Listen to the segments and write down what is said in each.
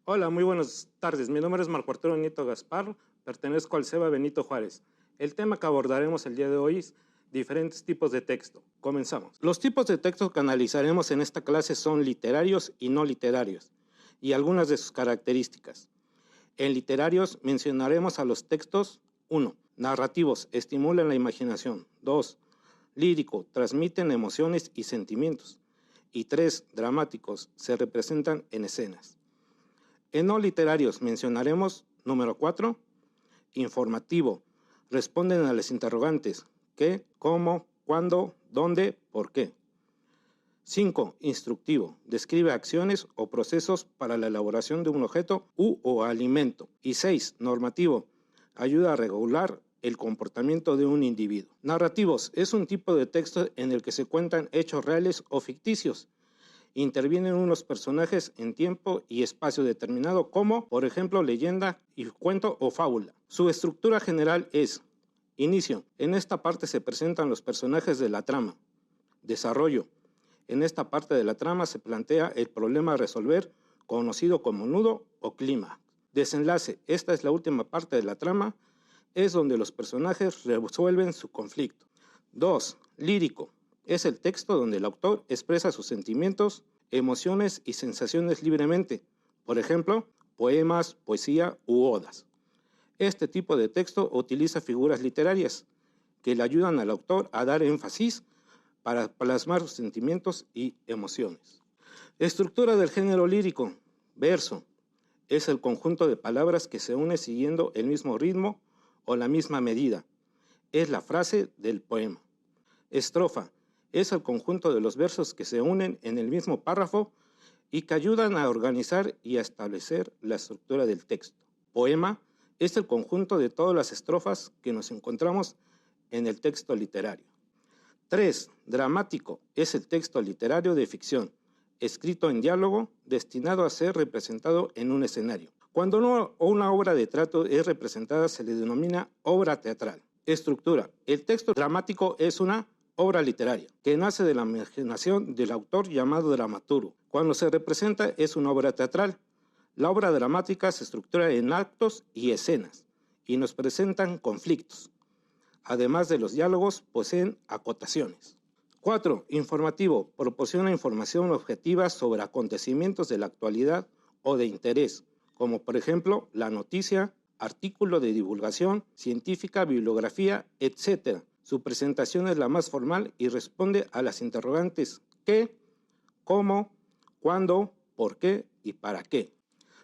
Hola, muy buenas tardes. Mi nombre es Marco Arturo Nieto Gaspar, pertenezco al CEBA Benito Juárez. El tema que abordaremos el día de hoy es diferentes tipos de texto. Comenzamos. Los tipos de texto que analizaremos en esta clase son literarios y no literarios, y algunas de sus características. En literarios mencionaremos a los textos 1. Narrativos, estimulan la imaginación. 2. Lírico, transmiten emociones y sentimientos. Y 3. Dramáticos, se representan en escenas. En no literarios mencionaremos número 4, informativo, responden a los interrogantes qué, cómo, cuándo, dónde, por qué. 5. Instructivo, describe acciones o procesos para la elaboración de un objeto o alimento. Y 6. Normativo, ayuda a regular el comportamiento de un individuo. Narrativos, es un tipo de texto en el que se cuentan hechos reales o ficticios. Intervienen unos personajes en tiempo y espacio determinado como, por ejemplo, leyenda y cuento o fábula. Su estructura general es: inicio. En esta parte se presentan los personajes de la trama. Desarrollo. En esta parte de la trama se plantea el problema a resolver, conocido como nudo o clímax. Desenlace. Esta es la última parte de la trama, es donde los personajes resuelven su conflicto. 2. Lírico. Es el texto donde el autor expresa sus sentimientos, emociones y sensaciones libremente. Por ejemplo, poemas, poesía u odas. Este tipo de texto utiliza figuras literarias que le ayudan al autor a dar énfasis para plasmar sus sentimientos y emociones. Estructura del género lírico. Verso. Es el conjunto de palabras que se une siguiendo el mismo ritmo o la misma medida. Es la frase del poema. Estrofa. Es el conjunto de los versos que se unen en el mismo párrafo y que ayudan a organizar y a establecer la estructura del texto. Poema es el conjunto de todas las estrofas que nos encontramos en el texto literario. 3. Dramático es el texto literario de ficción, escrito en diálogo, destinado a ser representado en un escenario. Cuando una obra de teatro es representada se le denomina obra teatral. Estructura. El texto dramático es una obra literaria, que nace de la imaginación del autor llamado dramaturgo. Cuando se representa es una obra teatral. La obra dramática se estructura en actos y escenas y nos presentan conflictos. Además de los diálogos, poseen acotaciones. 4. Informativo. Proporciona información objetiva sobre acontecimientos de la actualidad o de interés, como por ejemplo la noticia, artículo de divulgación científica, bibliografía, etc. Su presentación es la más formal y responde a las interrogantes ¿qué?, ¿cómo?, ¿cuándo?, ¿por qué? Y ¿para qué?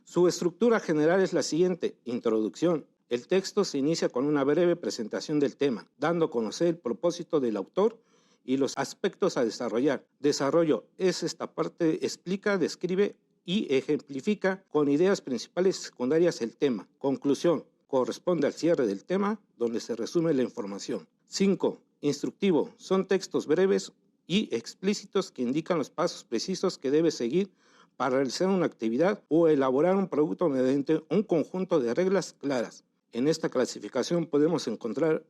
Su estructura general es la siguiente: introducción. El texto se inicia con una breve presentación del tema, dando a conocer el propósito del autor y los aspectos a desarrollar. Desarrollo es esta parte, explica, describe y ejemplifica con ideas principales y secundarias el tema. Conclusión. Corresponde al cierre del tema, donde se resume la información. 5. Instructivo. Son textos breves y explícitos que indican los pasos precisos que debe seguir para realizar una actividad o elaborar un producto mediante un conjunto de reglas claras. En esta clasificación podemos encontrar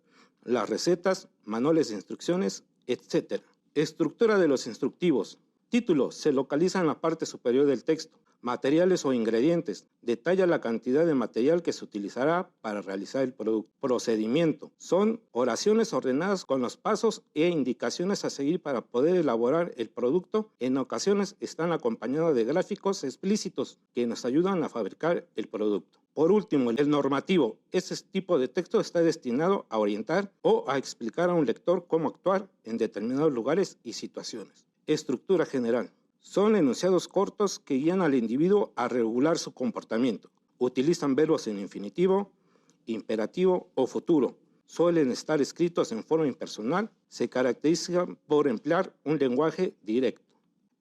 las recetas, manuales de instrucciones, etc. Estructura de los instructivos. Título. Se localiza en la parte superior del texto. Materiales o ingredientes. Detalla la cantidad de material que se utilizará para realizar el producto. Procedimiento. Son oraciones ordenadas con los pasos e indicaciones a seguir para poder elaborar el producto. En ocasiones están acompañados de gráficos explícitos que nos ayudan a fabricar el producto. Por último, el normativo. Este tipo de texto está destinado a orientar o a explicar a un lector cómo actuar en determinados lugares y situaciones. Estructura general. Son enunciados cortos que guían al individuo a regular su comportamiento. Utilizan verbos en infinitivo, imperativo o futuro. Suelen estar escritos en forma impersonal. Se caracterizan por emplear un lenguaje directo.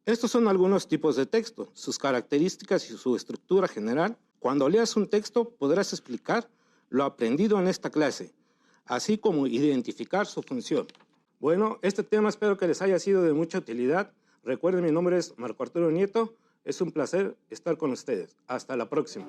Estos son algunos tipos de texto, sus características y su estructura general. Cuando leas un texto podrás explicar lo aprendido en esta clase, así como identificar su función. Bueno, este tema espero que les haya sido de mucha utilidad. Recuerden, mi nombre es Marco Arturo Nieto. Es un placer estar con ustedes. Hasta la próxima.